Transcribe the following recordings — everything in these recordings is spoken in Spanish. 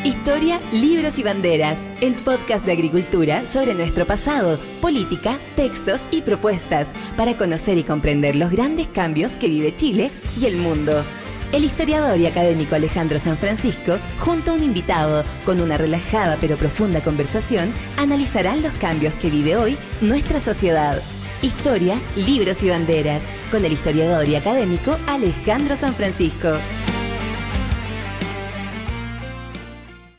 Historia, libros y banderas, el podcast de agricultura sobre nuestro pasado, política, textos y propuestas para conocer y comprender los grandes cambios que vive Chile y el mundo. El historiador y académico Alejandro San Francisco, junto a un invitado, con una relajada pero profunda conversación, analizarán los cambios que vive hoy nuestra sociedad. Historia, libros y banderas, con el historiador y académico Alejandro San Francisco.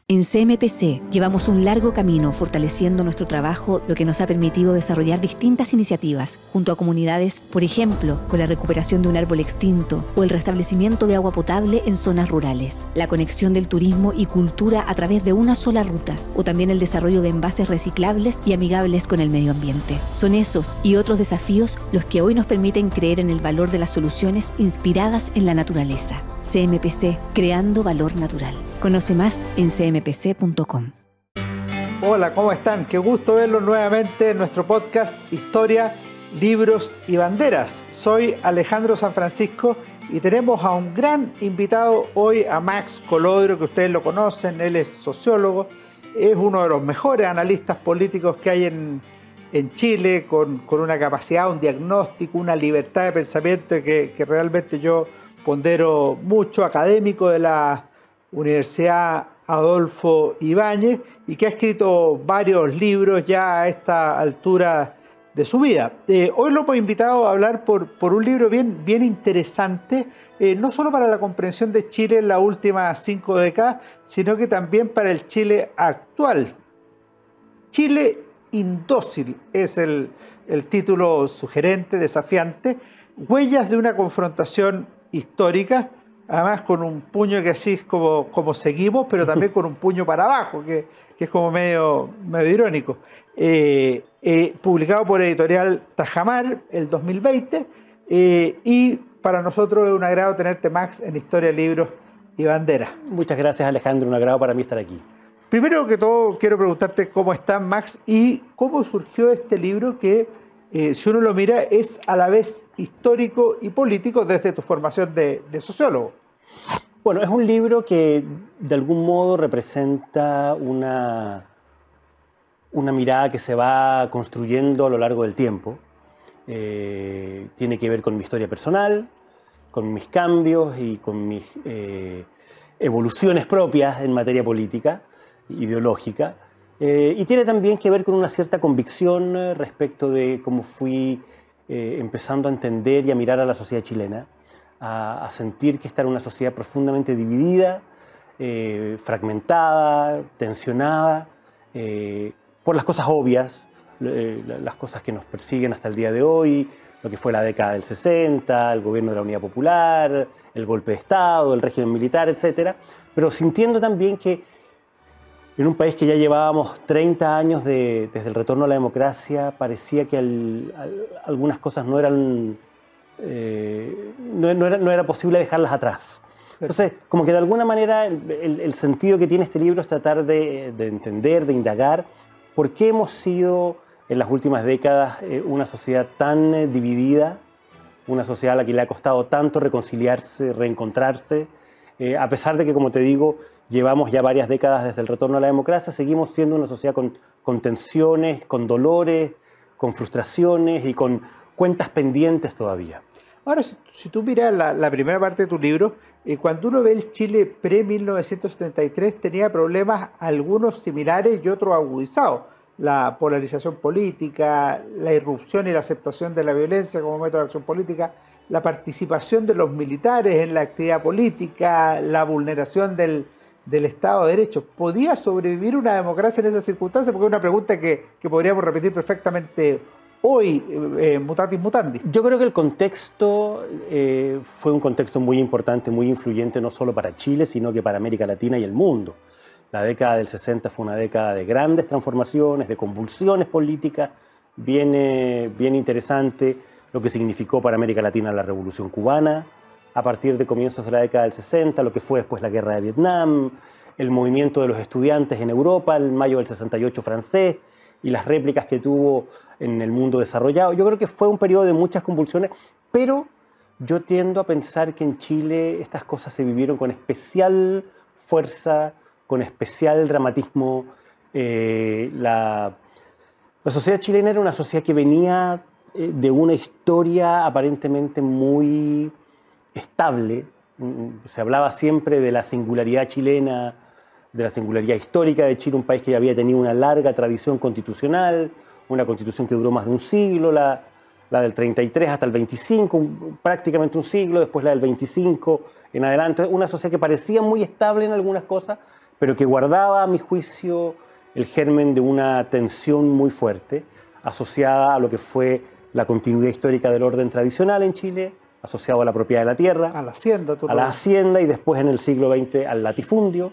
En CMPC llevamos un largo camino fortaleciendo nuestro trabajo, lo que nos ha permitido desarrollar distintas iniciativas junto a comunidades, por ejemplo, con la recuperación de un árbol extinto o el restablecimiento de agua potable en zonas rurales, la conexión del turismo y cultura a través de una sola ruta, o también el desarrollo de envases reciclables y amigables con el medio ambiente. Son esos y otros desafíos los que hoy nos permiten creer en el valor de las soluciones inspiradas en la naturaleza. CMPC, creando valor natural. Conoce más en cmpc.com. Hola, ¿cómo están? Qué gusto verlos nuevamente en nuestro podcast Historia, Libros y Banderas. Soy Alejandro San Francisco y tenemos a un gran invitado hoy, a Max Colodro, que ustedes lo conocen. Él es sociólogo, es uno de los mejores analistas políticos que hay en Chile, con una capacidad, un diagnóstico, una libertad de pensamiento que realmente yo pondero mucho, académico de la Universidad Adolfo Ibáñez, y que ha escrito varios libros ya a esta altura de su vida. Hoy lo hemos invitado a hablar por un libro bien interesante, no solo para la comprensión de Chile en las últimas 5 décadas, sino que también para el Chile actual. Chile indócil es el título sugerente, desafiante, huellas de una confrontación histórica, además con un puño que así es como seguimos, pero también con un puño para abajo, que es como medio irónico. Publicado por Editorial Tajamar el 2020, y para nosotros es un agrado tenerte, Max, en Historia, Libros y Banderas. Muchas gracias, Alejandro, un agrado para mí estar aquí. Primero que todo quiero preguntarte cómo estás, Max, y cómo surgió este libro que, si uno lo mira, es a la vez histórico y político desde tu formación de sociólogo. Bueno, es un libro que de algún modo representa una mirada que se va construyendo a lo largo del tiempo. Tiene que ver con mi historia personal, con mis cambios y con mis evoluciones propias en materia política, ideológica. Y tiene también que ver con una cierta convicción respecto de cómo fui empezando a entender y a mirar a la sociedad chilena, a sentir que esta era una sociedad profundamente dividida, fragmentada, tensionada, por las cosas obvias, las cosas que nos persiguen hasta el día de hoy, lo que fue la década del 60, el gobierno de la Unidad Popular, el golpe de Estado, el régimen militar, etc. Pero sintiendo también que en un país que ya llevábamos 30 años desde el retorno a la democracia, parecía que algunas cosas no era posible dejarlas atrás. Entonces, como que de alguna manera el sentido que tiene este libro es tratar de entender, de indagar por qué hemos sido en las últimas décadas una sociedad tan dividida, una sociedad a la que le ha costado tanto reconciliarse, reencontrarse, a pesar de que, como te digo, llevamos ya varias décadas desde el retorno a la democracia, seguimos siendo una sociedad con tensiones, con dolores, con frustraciones y con cuentas pendientes todavía. Ahora, si tú miras la primera parte de tu libro, cuando uno ve el Chile pre-1973 tenía problemas, algunos similares y otros agudizados. La polarización política, la irrupción y la aceptación de la violencia como método de acción política, la participación de los militares en la actividad política, la vulneración del Estado de Derecho. ¿Podía sobrevivir una democracia en esas circunstancias? Porque es una pregunta que podríamos repetir perfectamente hoy, mutatis mutandis. Yo creo que el contexto fue un contexto muy importante, muy influyente, no solo para Chile, sino que para América Latina y el mundo. La década del 60 fue una década de grandes transformaciones, de convulsiones políticas, bien interesante lo que significó para América Latina la Revolución Cubana, a partir de comienzos de la década del 60, lo que fue después la Guerra de Vietnam, el movimiento de los estudiantes en Europa, el mayo del 68 francés, y las réplicas que tuvo en el mundo desarrollado. Yo creo que fue un periodo de muchas convulsiones, pero yo tiendo a pensar que en Chile estas cosas se vivieron con especial fuerza, con especial dramatismo. La sociedad chilena era una sociedad que venía de una historia aparentemente muy estable. Se hablaba siempre de la singularidad chilena, de la singularidad histórica de Chile, un país que había tenido una larga tradición constitucional, una constitución que duró más de un siglo, la del 33 hasta el 25, prácticamente un siglo, después la del 25 en adelante. Una sociedad que parecía muy estable en algunas cosas, pero que guardaba, a mi juicio, el germen de una tensión muy fuerte, asociada a lo que fue la continuidad histórica del orden tradicional en Chile, asociado a la propiedad de la tierra, A la hacienda, a la hacienda y después en el siglo XX al latifundio.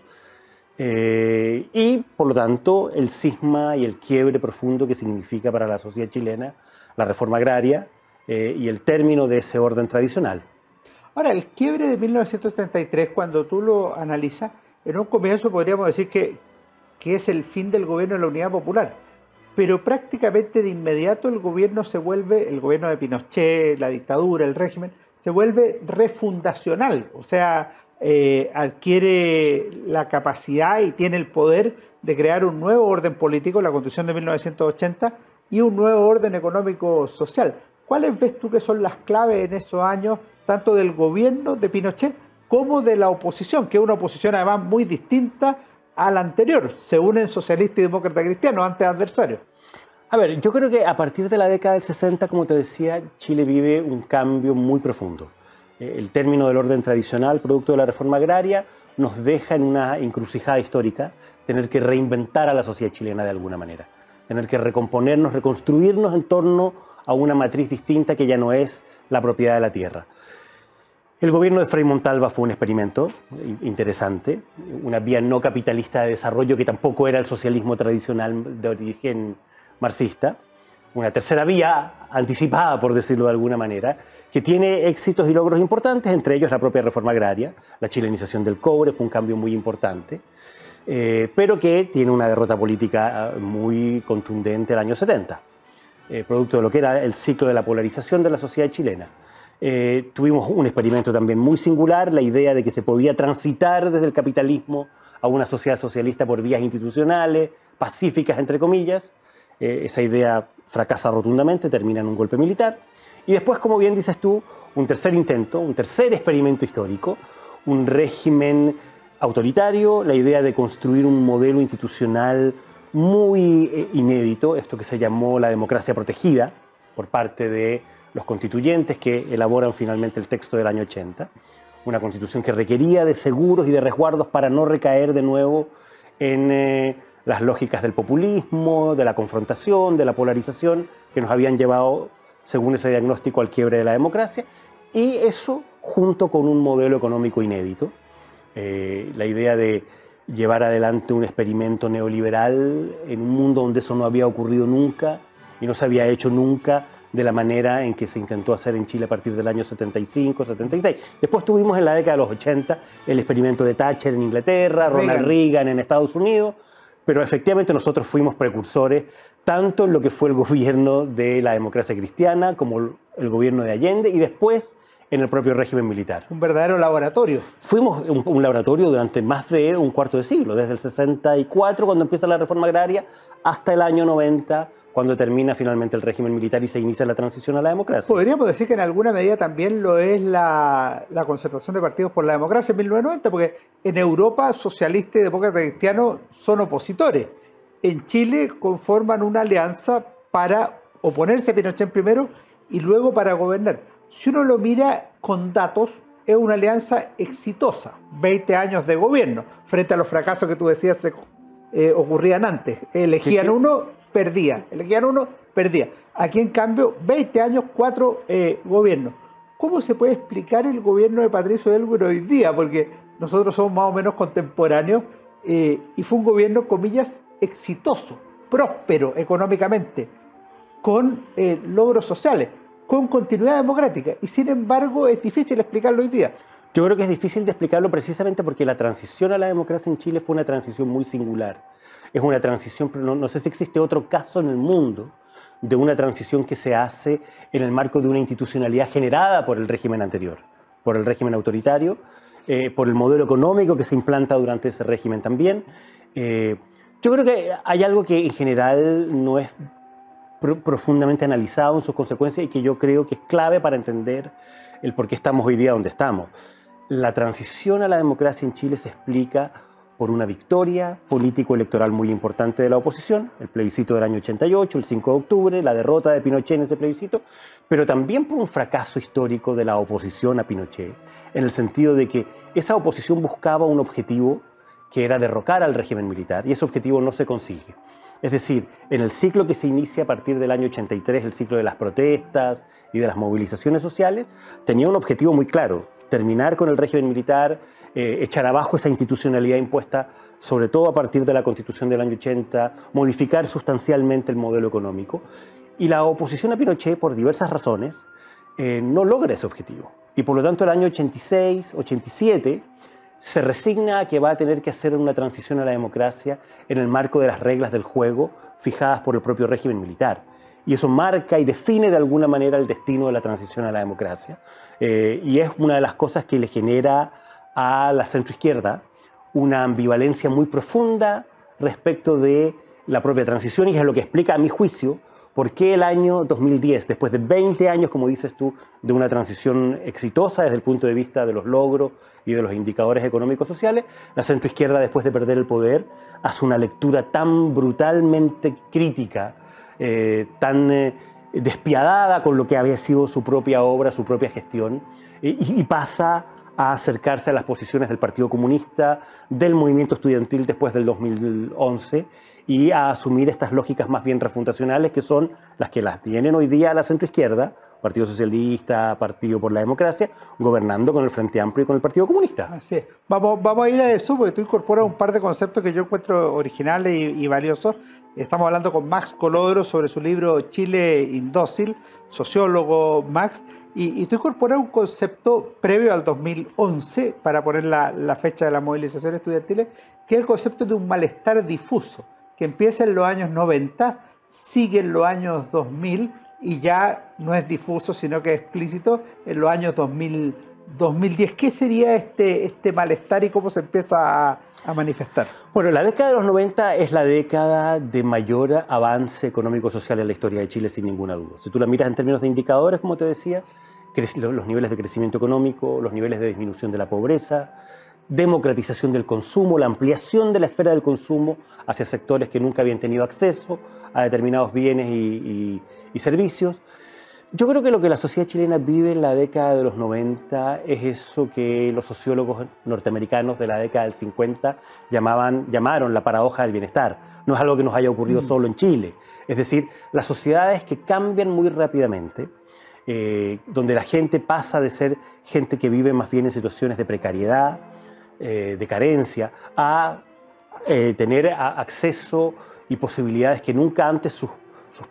Y, por lo tanto, el cisma y el quiebre profundo que significa para la sociedad chilena la reforma agraria y el término de ese orden tradicional. Ahora, el quiebre de 1973, cuando tú lo analizas, en un comienzo podríamos decir que es el fin del gobierno de la Unidad Popular, pero prácticamente de inmediato el gobierno de Pinochet, la dictadura, el régimen, se vuelve refundacional, o sea, adquiere la capacidad y tiene el poder de crear un nuevo orden político, la Constitución de 1980, y un nuevo orden económico-social. ¿Cuáles ves tú que son las claves en esos años, tanto del gobierno de Pinochet como de la oposición, que es una oposición además muy distinta a la anterior? Se unen socialistas y demócratas cristianos, antes adversarios. A ver, yo creo que a partir de la década del 60, como te decía, Chile vive un cambio muy profundo. El término del orden tradicional, producto de la reforma agraria, nos deja en una encrucijada histórica, tener que reinventar a la sociedad chilena de alguna manera, tener que recomponernos, reconstruirnos en torno a una matriz distinta que ya no es la propiedad de la tierra. El gobierno de Frei Montalva fue un experimento interesante, una vía no capitalista de desarrollo que tampoco era el socialismo tradicional de origen marxista, una tercera vía anticipada, por decirlo de alguna manera, que tiene éxitos y logros importantes, entre ellos la propia reforma agraria, la chilenización del cobre fue un cambio muy importante, pero que tiene una derrota política muy contundente el año 70, producto de lo que era el ciclo de la polarización de la sociedad chilena. Tuvimos un experimento también muy singular, la idea de que se podía transitar desde el capitalismo a una sociedad socialista por vías institucionales, pacíficas entre comillas. Esa idea fracasa rotundamente, termina en un golpe militar. Y después, como bien dices tú, un tercer intento, un tercer experimento histórico, un régimen autoritario, la idea de construir un modelo institucional muy inédito, esto que se llamó la democracia protegida por parte de los constituyentes que elaboran finalmente el texto del año 80, una constitución que requería de seguros y de resguardos para no recaer de nuevo en las lógicas del populismo, de la confrontación, de la polarización que nos habían llevado, según ese diagnóstico, al quiebre de la democracia, y eso junto con un modelo económico inédito, la idea de llevar adelante un experimento neoliberal en un mundo donde eso no había ocurrido nunca y no se había hecho nunca de la manera en que se intentó hacer en Chile a partir del año 75, 76. Después tuvimos en la década de los 80 el experimento de Thatcher en Inglaterra, Ronald Reagan en Estados Unidos, pero efectivamente nosotros fuimos precursores tanto en lo que fue el gobierno de la democracia cristiana como el gobierno de Allende y después en el propio régimen militar. Un verdadero laboratorio. Fuimos un laboratorio durante más de un cuarto de siglo, desde el 64, cuando empieza la reforma agraria, hasta el año 90, cuando termina finalmente el régimen militar y se inicia la transición a la democracia. Podríamos decir que en alguna medida también lo es la concertación de partidos por la democracia en 1990, porque en Europa socialistas y demócratas cristianos son opositores. En Chile conforman una alianza para oponerse a Pinochet primero y luego para gobernar. Si uno lo mira con datos, es una alianza exitosa. 20 años de gobierno, frente a los fracasos que tú decías ocurrían antes. Elegían uno, perdía. Aquí, en cambio, 20 años, 4 gobiernos. ¿Cómo se puede explicar el gobierno de Patricio Elwin hoy día? Porque nosotros somos más o menos contemporáneos y fue un gobierno, comillas, exitoso, próspero económicamente, con logros sociales, con continuidad democrática. Y sin embargo, es difícil explicarlo hoy día. Yo creo que es difícil de explicarlo precisamente porque la transición a la democracia en Chile fue una transición muy singular. Es una transición, pero no sé si existe otro caso en el mundo de una transición que se hace en el marco de una institucionalidad generada por el régimen anterior, por el régimen autoritario, por el modelo económico que se implanta durante ese régimen también. Yo creo que hay algo que en general no es profundamente analizado en sus consecuencias y que yo creo que es clave para entender el por qué estamos hoy día donde estamos. La transición a la democracia en Chile se explica por una victoria político-electoral muy importante de la oposición, el plebiscito del año 88, el 5 de octubre, la derrota de Pinochet en ese plebiscito, pero también por un fracaso histórico de la oposición a Pinochet, en el sentido de que esa oposición buscaba un objetivo que era derrocar al régimen militar, y ese objetivo no se consigue. Es decir, en el ciclo que se inicia a partir del año 83, el ciclo de las protestas y de las movilizaciones sociales, tenía un objetivo muy claro: terminar con el régimen militar, echar abajo esa institucionalidad impuesta, sobre todo a partir de la Constitución del año 80, modificar sustancialmente el modelo económico. Y la oposición a Pinochet, por diversas razones, no logra ese objetivo. Y por lo tanto, el año 86, 87, se resigna a que va a tener que hacer una transición a la democracia en el marco de las reglas del juego fijadas por el propio régimen militar. Y eso marca y define de alguna manera el destino de la transición a la democracia. Y es una de las cosas que le genera a la centroizquierda una ambivalencia muy profunda respecto de la propia transición, y es lo que explica, a mi juicio, por qué el año 2010, después de 20 años, como dices tú, de una transición exitosa desde el punto de vista de los logros y de los indicadores económicos sociales, la centroizquierda, después de perder el poder, hace una lectura tan brutalmente crítica, tan despiadada con lo que había sido su propia obra, su propia gestión, y pasa a acercarse a las posiciones del Partido Comunista, del movimiento estudiantil después del 2011, y a asumir estas lógicas más bien refundacionales, que son las que las tienen hoy día la centroizquierda, Partido Socialista, Partido por la Democracia, gobernando con el Frente Amplio y con el Partido Comunista. Así es. Vamos a ir a eso, porque tú incorporas un par de conceptos que yo encuentro originales y valiosos. Estamos hablando con Max Colodro sobre su libro Chile Indócil, sociólogo Max, y tú incorporas un concepto previo al 2011, para poner la fecha de las movilizaciones estudiantiles, que es el concepto de un malestar difuso, que empieza en los años 90, sigue en los años 2000, y ya no es difuso, sino que es explícito en los años 2010. ¿Qué sería este malestar y cómo se empieza a manifestar? Bueno, la década de los 90 es la década de mayor avance económico-social en la historia de Chile, sin ninguna duda. Si tú la miras en términos de indicadores, como te decía, los niveles de crecimiento económico, los niveles de disminución de la pobreza, democratización del consumo, la ampliación de la esfera del consumo hacia sectores que nunca habían tenido acceso a determinados bienes y servicios. Yo creo que lo que la sociedad chilena vive en la década de los 90 es eso que los sociólogos norteamericanos de la década del 50 llamaron la paradoja del bienestar. No es algo que nos haya ocurrido solo en Chile. Es decir, las sociedades que cambian muy rápidamente, donde la gente pasa de ser gente que vive más bien en situaciones de precariedad, de carencia, a tener acceso y posibilidades que nunca antes sus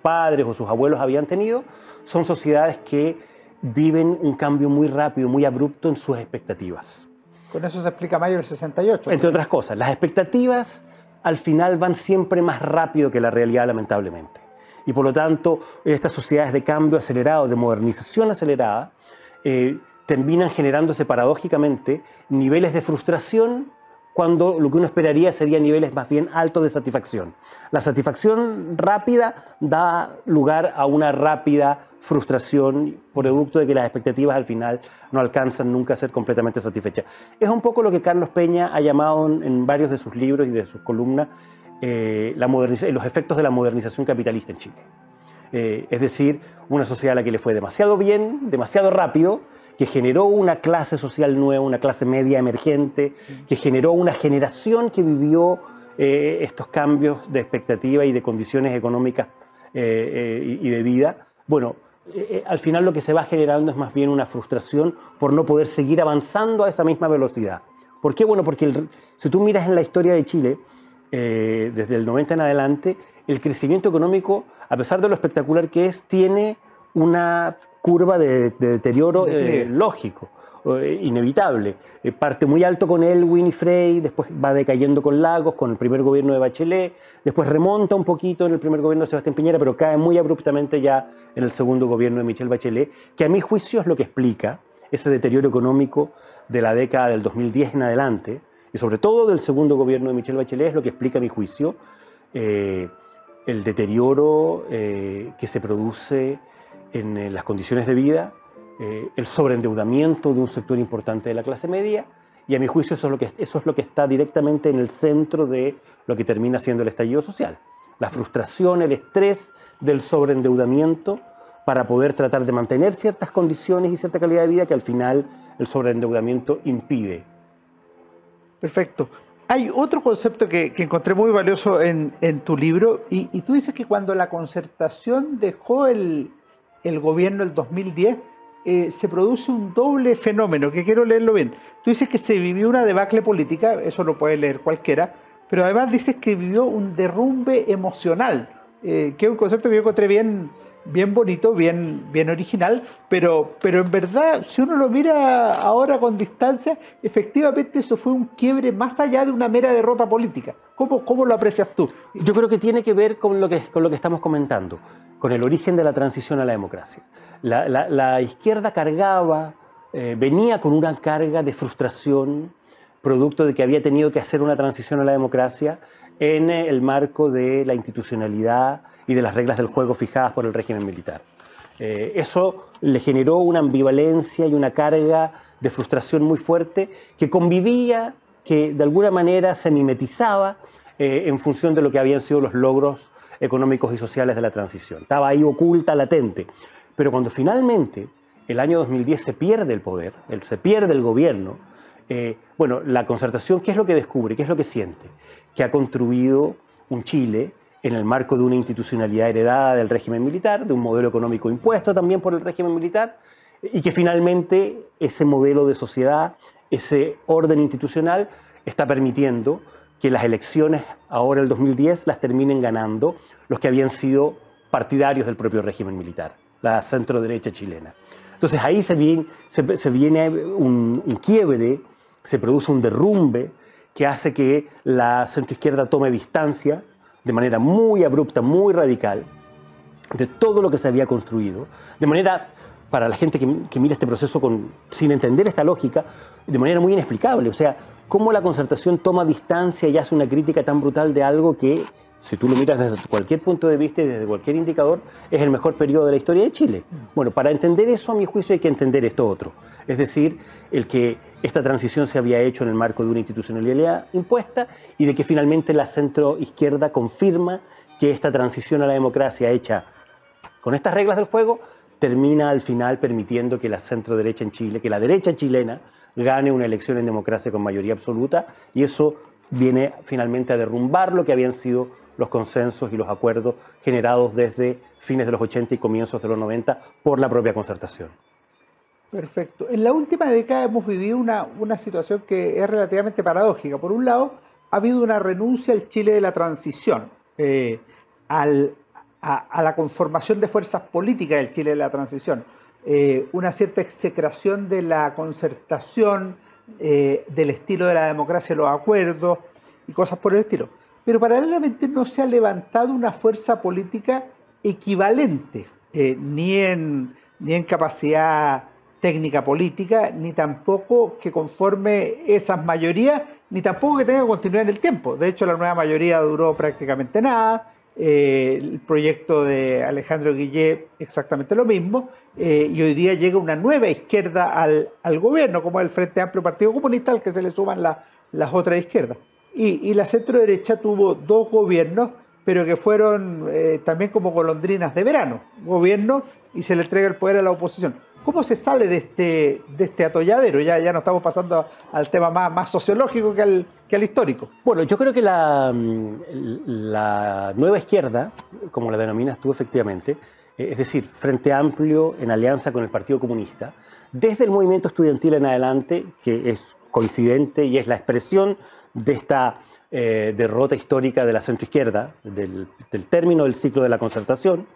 padres o sus abuelos habían tenido, son sociedades que viven un cambio muy rápido, muy abrupto en sus expectativas. Con eso se explica mayo del 68. Entre otras cosas, las expectativas al final van siempre más rápido que la realidad, lamentablemente. Y por lo tanto, estas sociedades de cambio acelerado, de modernización acelerada, terminan generándose paradójicamente niveles de frustración cuando lo que uno esperaría serían niveles más bien altos de satisfacción. La satisfacción rápida da lugar a una rápida frustración, producto de que las expectativas al final no alcanzan nunca a ser completamente satisfechas. Es un poco lo que Carlos Peña ha llamado en varios de sus libros y de sus columnas los efectos de la modernización capitalista en Chile. Es decir, una sociedad a la que le fue demasiado bien, demasiado rápido, que generó una clase social nueva, una clase media emergente, que generó una generación que vivió estos cambios de expectativa y de condiciones económicas y de vida. Bueno, al final lo que se va generando es más bien una frustración por no poder seguir avanzando a esa misma velocidad. ¿Por qué? Bueno, porque si tú miras en la historia de Chile, desde el 90 en adelante, el crecimiento económico, a pesar de lo espectacular que es, tiene una curva de deterioro lógico, inevitable. Parte muy alto con Elwin y Frey, después va decayendo con Lagos, con el primer gobierno de Bachelet, después remonta un poquito en el primer gobierno de Sebastián Piñera, pero cae muy abruptamente ya en el segundo gobierno de Michelle Bachelet, que a mi juicio es lo que explica ese deterioro económico de la década del 2010 en adelante, y sobre todo del segundo gobierno de Michelle Bachelet, es lo que explica, a mi juicio, el deterioro que se produce en las condiciones de vida, el sobreendeudamiento de un sector importante de la clase media, y a mi juicio eso es lo que está directamente en el centro de lo que termina siendo el estallido social. La frustración, el estrés del sobreendeudamiento para poder tratar de mantener ciertas condiciones y cierta calidad de vida que al final el sobreendeudamiento impide. Perfecto. Hay otro concepto que encontré muy valioso en tu libro, y tú dices que cuando la Concertación dejó el gobierno el 2010, se produce un doble fenómeno, que quiero leerlo bien. Tú dices que se vivió una debacle política, eso lo puede leer cualquiera, pero además dices que vivió un derrumbe emocional, que es un concepto que yo encontré bien bonito, bien original, pero en verdad, si uno lo mira ahora con distancia, efectivamente eso fue un quiebre más allá de una mera derrota política. ¿Cómo lo aprecias tú? Yo creo que tiene que ver con lo que estamos comentando, con el origen de la transición a la democracia. La izquierda venía con una carga de frustración, producto de que había tenido que hacer una transición a la democracia en el marco de la institucionalidad y de las reglas del juego fijadas por el régimen militar. Eso le generó una ambivalencia y una carga de frustración muy fuerte que convivía, que de alguna manera se mimetizaba en función de lo que habían sido los logros económicos y sociales de la transición. Estaba ahí oculta, latente. Pero cuando finalmente el año 2010 se pierde el poder, se pierde el gobierno, la Concertación, ¿qué es lo que descubre? ¿Qué es lo que siente? Que ha construido un Chile en el marco de una institucionalidad heredada del régimen militar, de un modelo económico impuesto también por el régimen militar, y que finalmente ese modelo de sociedad, ese orden institucional, está permitiendo que las elecciones ahora, el 2010, las terminen ganando los que habían sido partidarios del propio régimen militar, la centroderecha chilena. Entonces ahí se viene un quiebre, se produce un derrumbe que hace que la centroizquierda tome distancia de manera muy abrupta, muy radical, de todo lo que se había construido, de manera, para la gente que mira este proceso sin entender esta lógica, de manera muy inexplicable. O sea, cómo la Concertación toma distancia y hace una crítica tan brutal de algo que, si tú lo miras desde cualquier punto de vista y desde cualquier indicador, es el mejor periodo de la historia de Chile. Bueno, para entender eso, a mi juicio, hay que entender esto otro. Es decir, el que esta transición se había hecho en el marco de una institucionalidad impuesta y de que finalmente la centroizquierda confirma que esta transición a la democracia hecha con estas reglas del juego termina al final permitiendo que la centroderecha en Chile, que la derecha chilena, gane una elección en democracia con mayoría absoluta, y eso viene finalmente a derrumbar lo que habían sido los consensos y los acuerdos generados desde fines de los 80 y comienzos de los 90 por la propia Concertación. Perfecto. En la última década hemos vivido una situación que es relativamente paradójica. Por un lado, ha habido una renuncia al Chile de la transición, a la conformación de fuerzas políticas del Chile de la transición, una cierta execración de la Concertación, del estilo de la democracia, los acuerdos y cosas por el estilo. Pero paralelamente no se ha levantado una fuerza política equivalente, ni en capacidad técnica política, ni tampoco que conforme esas mayorías, ni tampoco que tenga continuidad en el tiempo. De hecho, la nueva mayoría duró prácticamente nada, el proyecto de Alejandro Guillé exactamente lo mismo, y hoy día llega una nueva izquierda al gobierno, como el Frente Amplio Partido Comunista, al que se le suman las otras izquierdas. Y la centro-derecha tuvo dos gobiernos, pero que fueron también como golondrinas de verano. Gobierno y se le entrega el poder a la oposición. ¿Cómo se sale de este atolladero? Ya no estamos pasando al tema más sociológico que al histórico. Bueno, yo creo que la nueva izquierda, como la denominas tú efectivamente, es decir, Frente Amplio en alianza con el Partido Comunista, desde el movimiento estudiantil en adelante, que es coincidente y es la expresión de esta derrota histórica de la centroizquierda, del término del ciclo de la Concertación.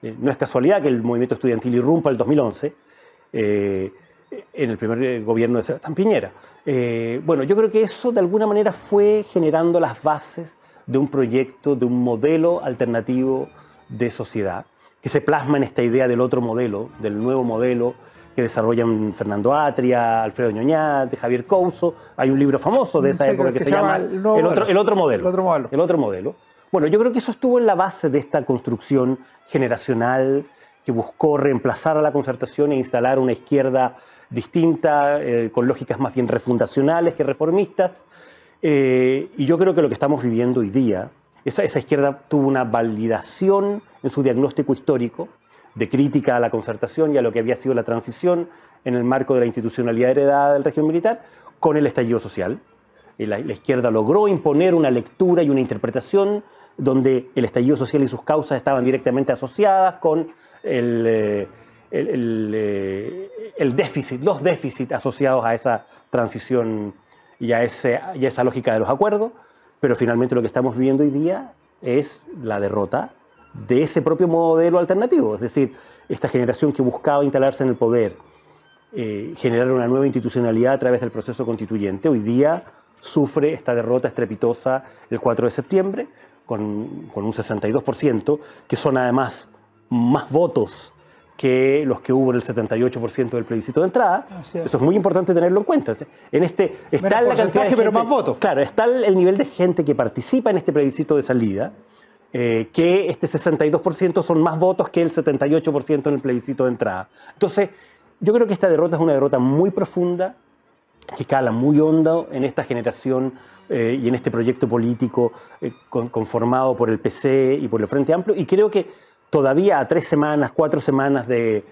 No es casualidad que el movimiento estudiantil irrumpa el 2011, en el primer gobierno de Sebastián Piñera. Bueno, yo creo que eso de alguna manera fue generando las bases de un proyecto, de un modelo alternativo de sociedad, que se plasma en esta idea del otro modelo, del nuevo modelo, que desarrollan Fernando Atria, Alfredo Ñoñate, Javier Couso. Hay un libro famoso de esa época que se llama El otro modelo. Bueno, yo creo que eso estuvo en la base de esta construcción generacional que buscó reemplazar a la concertación e instalar una izquierda distinta, con lógicas más bien refundacionales que reformistas. Y yo creo que lo que estamos viviendo hoy día, esa izquierda tuvo una validación en su diagnóstico histórico de crítica a la concertación y a lo que había sido la transición en el marco de la institucionalidad heredada del régimen militar con el estallido social. La izquierda logró imponer una lectura y una interpretación donde el estallido social y sus causas estaban directamente asociadas con el déficit, los déficits asociados a esa transición y a esa lógica de los acuerdos, pero finalmente lo que estamos viviendo hoy día es la derrota de ese propio modelo alternativo, es decir, esta generación que buscaba instalarse en el poder, generar una nueva institucionalidad a través del proceso constituyente, hoy día sufre esta derrota estrepitosa el 4 de septiembre, con un 62%, que son además más votos que los que hubo en el 78% del plebiscito de entrada. Eso es muy importante tenerlo en cuenta. En este está la cantidad de gente, pero más votos. Claro, está el nivel de gente que participa en este plebiscito de salida, que este 62% son más votos que el 78% en el plebiscito de entrada. Entonces, yo creo que esta derrota es una derrota muy profunda, que cala muy hondo en esta generación y en este proyecto político conformado por el PC y por el Frente Amplio, y creo que todavía a 3 semanas, 4 semanas de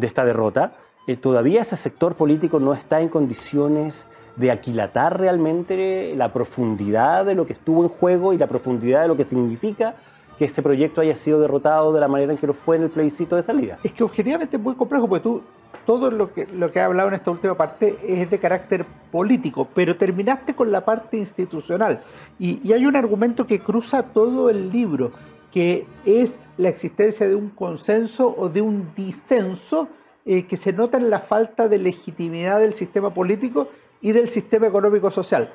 esta derrota, todavía ese sector político no está en condiciones de aquilatar realmente la profundidad de lo que estuvo en juego y la profundidad de lo que significa que ese proyecto haya sido derrotado de la manera en que lo fue en el plebiscito de salida. Es que objetivamente es muy complejo, porque tú, todo lo que has hablado en esta última parte es de carácter político, pero terminaste con la parte institucional. Y hay un argumento que cruza todo el libro, que es la existencia de un consenso o de un disenso que se nota en la falta de legitimidad del sistema político y del sistema económico-social.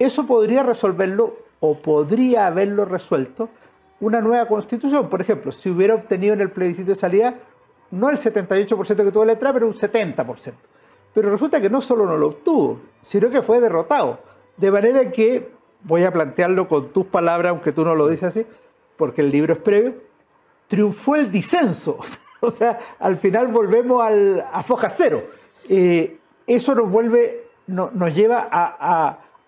Eso podría resolverlo, o podría haberlo resuelto, una nueva constitución. Por ejemplo, si hubiera obtenido en el plebiscito de salida no el 78% que tuvo la letra, pero un 70%. Pero resulta que no solo no lo obtuvo, sino que fue derrotado. De manera que, voy a plantearlo con tus palabras, aunque tú no lo dices así, porque el libro es previo, triunfó el disenso. O sea, al final volvemos a foja cero. Eso nos lleva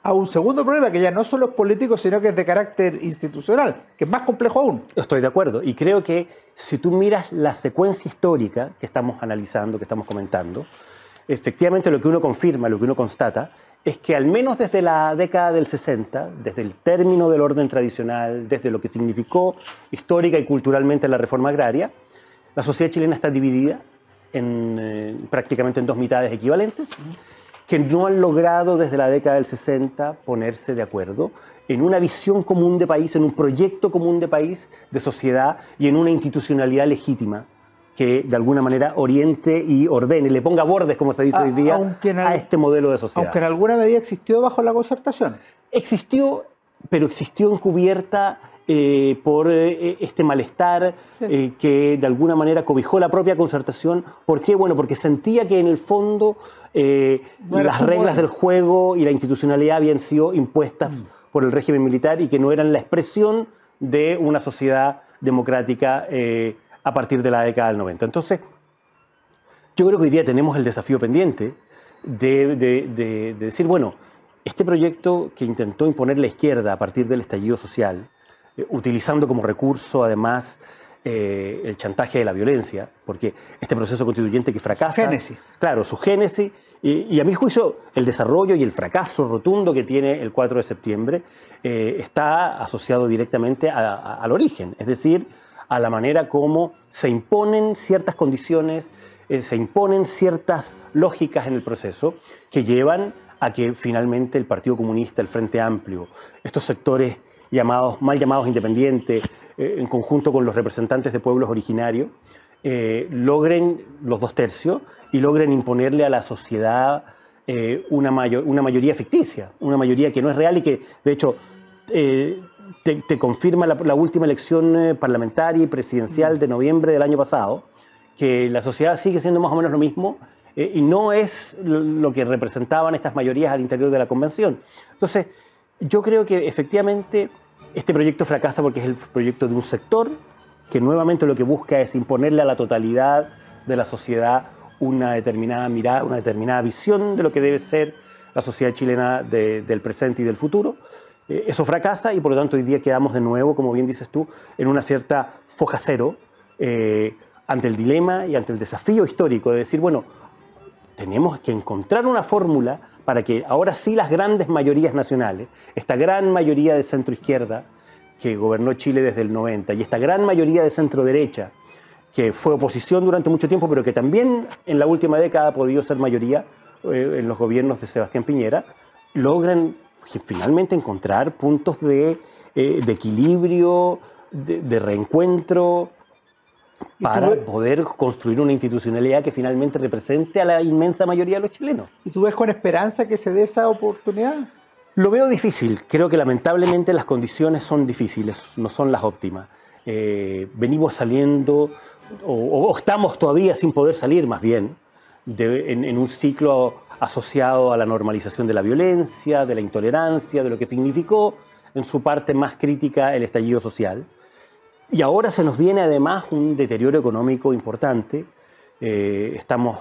a un segundo problema, que ya no son los políticos, sino que es de carácter institucional, que es más complejo aún. Estoy de acuerdo, y creo que si tú miras la secuencia histórica que estamos analizando, que estamos comentando, efectivamente lo que uno confirma, lo que uno constata, es que al menos desde la década del 60, desde el término del orden tradicional, desde lo que significó histórica y culturalmente la reforma agraria, la sociedad chilena está dividida prácticamente en 2 mitades equivalentes, que no han logrado desde la década del 60 ponerse de acuerdo en una visión común de país, en un proyecto común de país, de sociedad y en una institucionalidad legítima que de alguna manera oriente y ordene, le ponga bordes, como se dice hoy día, a este modelo de sociedad. Aunque en alguna medida existió bajo la concertación. Existió, pero existió encubierta por este malestar que de alguna manera cobijó la propia concertación. ¿Por qué? Bueno, porque sentía que en el fondo las reglas del juego y la institucionalidad habían sido impuestas por el régimen militar y que no eran la expresión de una sociedad democrática a partir de la década del 90. Entonces, yo creo que hoy día tenemos el desafío pendiente de decir, bueno, este proyecto que intentó imponer la izquierda a partir del estallido social, utilizando como recurso además el chantaje de la violencia, porque este proceso constituyente que fracasa... Su génesis. Claro, su génesis, y a mi juicio el desarrollo y el fracaso rotundo que tiene el 4 de septiembre está asociado directamente al origen, es decir, a la manera como se imponen ciertas condiciones, se imponen ciertas lógicas en el proceso que llevan a que finalmente el Partido Comunista, el Frente Amplio, estos sectores mal llamados independientes, en conjunto con los representantes de pueblos originarios, logren los 2/3 y logren imponerle a la sociedad una mayoría ficticia, una mayoría que no es real y que, de hecho, te confirma la última elección parlamentaria y presidencial de noviembre del año pasado, que la sociedad sigue siendo más o menos lo mismo y no es lo que representaban estas mayorías al interior de la convención. Entonces, yo creo que efectivamente este proyecto fracasa porque es el proyecto de un sector que nuevamente lo que busca es imponerle a la totalidad de la sociedad una determinada mirada, una determinada visión de lo que debe ser la sociedad chilena del presente y del futuro. Eso fracasa y por lo tanto hoy día quedamos de nuevo, como bien dices tú, en una cierta foja cero ante el dilema y ante el desafío histórico de decir, bueno, tenemos que encontrar una fórmula para que ahora sí las grandes mayorías nacionales, esta gran mayoría de centro-izquierda que gobernó Chile desde el 90 y esta gran mayoría de centro-derecha que fue oposición durante mucho tiempo, pero que también en la última década ha podido ser mayoría en los gobiernos de Sebastián Piñera, logran finalmente encontrar puntos de equilibrio, de reencuentro, para poder construir una institucionalidad que finalmente represente a la inmensa mayoría de los chilenos. ¿Y tú ves con esperanza que se dé esa oportunidad? Lo veo difícil. Creo que lamentablemente las condiciones son difíciles, no son las óptimas. Venimos saliendo, o estamos todavía sin poder salir más bien, en un ciclo asociado a la normalización de la violencia, de la intolerancia, de lo que significó en su parte más crítica el estallido social. Y ahora se nos viene además un deterioro económico importante. Estamos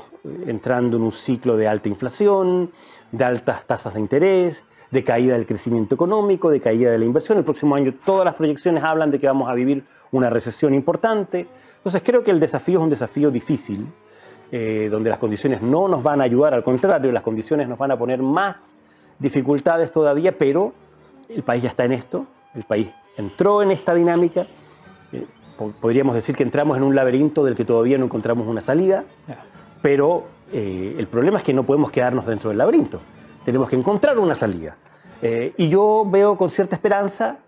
entrando en un ciclo de alta inflación, de altas tasas de interés, de caída del crecimiento económico, de caída de la inversión. El próximo año todas las proyecciones hablan de que vamos a vivir una recesión importante. Entonces creo que el desafío es un desafío difícil, donde las condiciones no nos van a ayudar, al contrario, las condiciones nos van a poner más dificultades todavía, pero el país ya está en esto, el país entró en esta dinámica. Podríamos decir que entramos en un laberinto del que todavía no encontramos una salida, pero el problema es que no podemos quedarnos dentro del laberinto. Tenemos que encontrar una salida. Y yo veo con cierta esperanza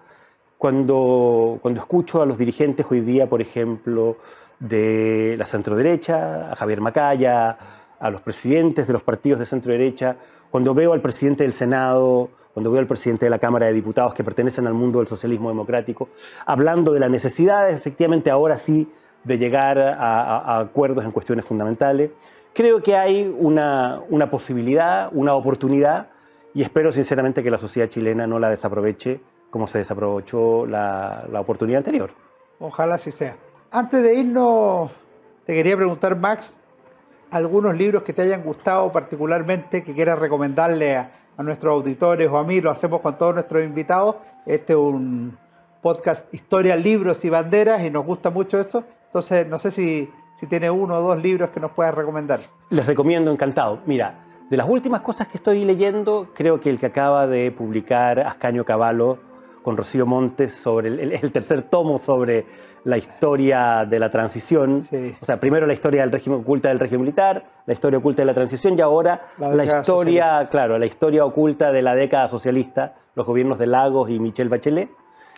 cuando escucho a los dirigentes hoy día, por ejemplo, de la centroderecha, a Javier Macaya, a los presidentes de los partidos de centroderecha, cuando veo al presidente del Senado, cuando veo al presidente de la Cámara de Diputados que pertenecen al mundo del socialismo democrático, hablando de la necesidad, efectivamente, ahora sí, de llegar a acuerdos en cuestiones fundamentales. Creo que hay una posibilidad, una oportunidad, y espero sinceramente que la sociedad chilena no la desaproveche como se desaprovechó la oportunidad anterior. Ojalá así sea. Antes de irnos, te quería preguntar, Max, algunos libros que te hayan gustado particularmente, que quieras recomendarle a nuestros auditores o a mí. Lo hacemos con todos nuestros invitados. Este es un podcast Historia, Libros y Banderas y nos gusta mucho esto. Entonces, no sé si tiene uno o dos libros que nos puedas recomendar. Les recomiendo, encantado. Mira, de las últimas cosas que estoy leyendo, creo que el que acaba de publicar Ascanio Cavallo con Rocío Montes sobre el tercer tomo sobre la historia de la transición. Sí. O sea, primero la historia del régimen oculta del régimen militar, la historia oculta de la transición y ahora la historia, claro, la historia oculta de la década socialista, los gobiernos de Lagos y Michelle Bachelet.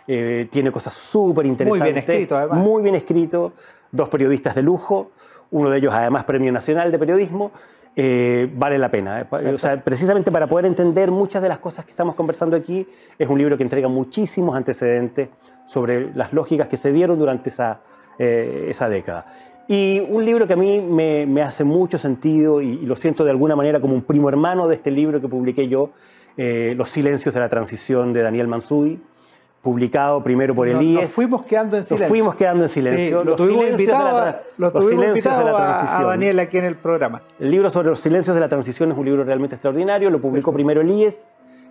Tiene cosas súper interesantes. Muy bien escrito, además. Muy bien escrito. Dos periodistas de lujo, uno de ellos además Premio Nacional de Periodismo. Vale la pena. O sea, precisamente para poder entender muchas de las cosas que estamos conversando aquí, es un libro que entrega muchísimos antecedentes sobre las lógicas que se dieron durante esa década. Y un libro que a mí me hace mucho sentido y lo siento de alguna manera como un primo hermano de este libro que publiqué yo, Los silencios de la transición de Daniel Mansuy, publicado primero por el IES. Nos fuimos quedando en silencio. Nos fuimos quedando en silencio. Sí, lo tuvimos invitado a Daniel aquí en el programa. El libro sobre los silencios de la transición es un libro realmente extraordinario. Lo publicó primero el IES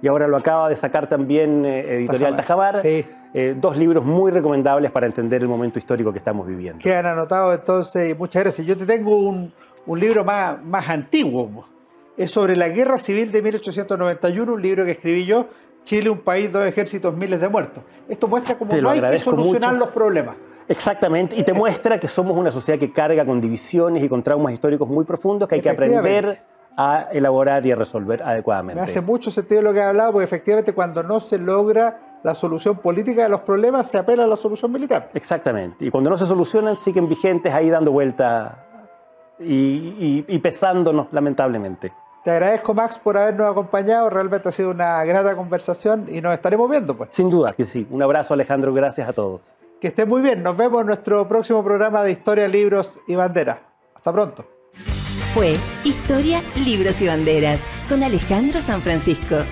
y ahora lo acaba de sacar también Editorial Tajamar. Sí. Dos libros muy recomendables para entender el momento histórico que estamos viviendo. Quedan anotados entonces y muchas gracias. Yo te tengo un libro más antiguo. Es sobre la Guerra Civil de 1891, un libro que escribí yo. Chile, un país, dos ejércitos, miles de muertos. Esto muestra cómo no hay que solucionar los problemas. Exactamente, y te muestra que somos una sociedad que carga con divisiones y con traumas históricos muy profundos que hay que aprender a elaborar y a resolver adecuadamente. Me hace mucho sentido lo que has hablado, porque efectivamente cuando no se logra la solución política de los problemas, se apela a la solución militar. Exactamente, y cuando no se solucionan, siguen vigentes ahí dando vuelta y pesándonos lamentablemente. Te agradezco, Max, por habernos acompañado. Realmente ha sido una grata conversación y nos estaremos viendo, pues. Sin duda que sí. Un abrazo, Alejandro. Gracias a todos. Que estén muy bien. Nos vemos en nuestro próximo programa de Historia, Libros y Banderas. Hasta pronto. fue Historia, Libros y Banderas con Alejandro San Francisco.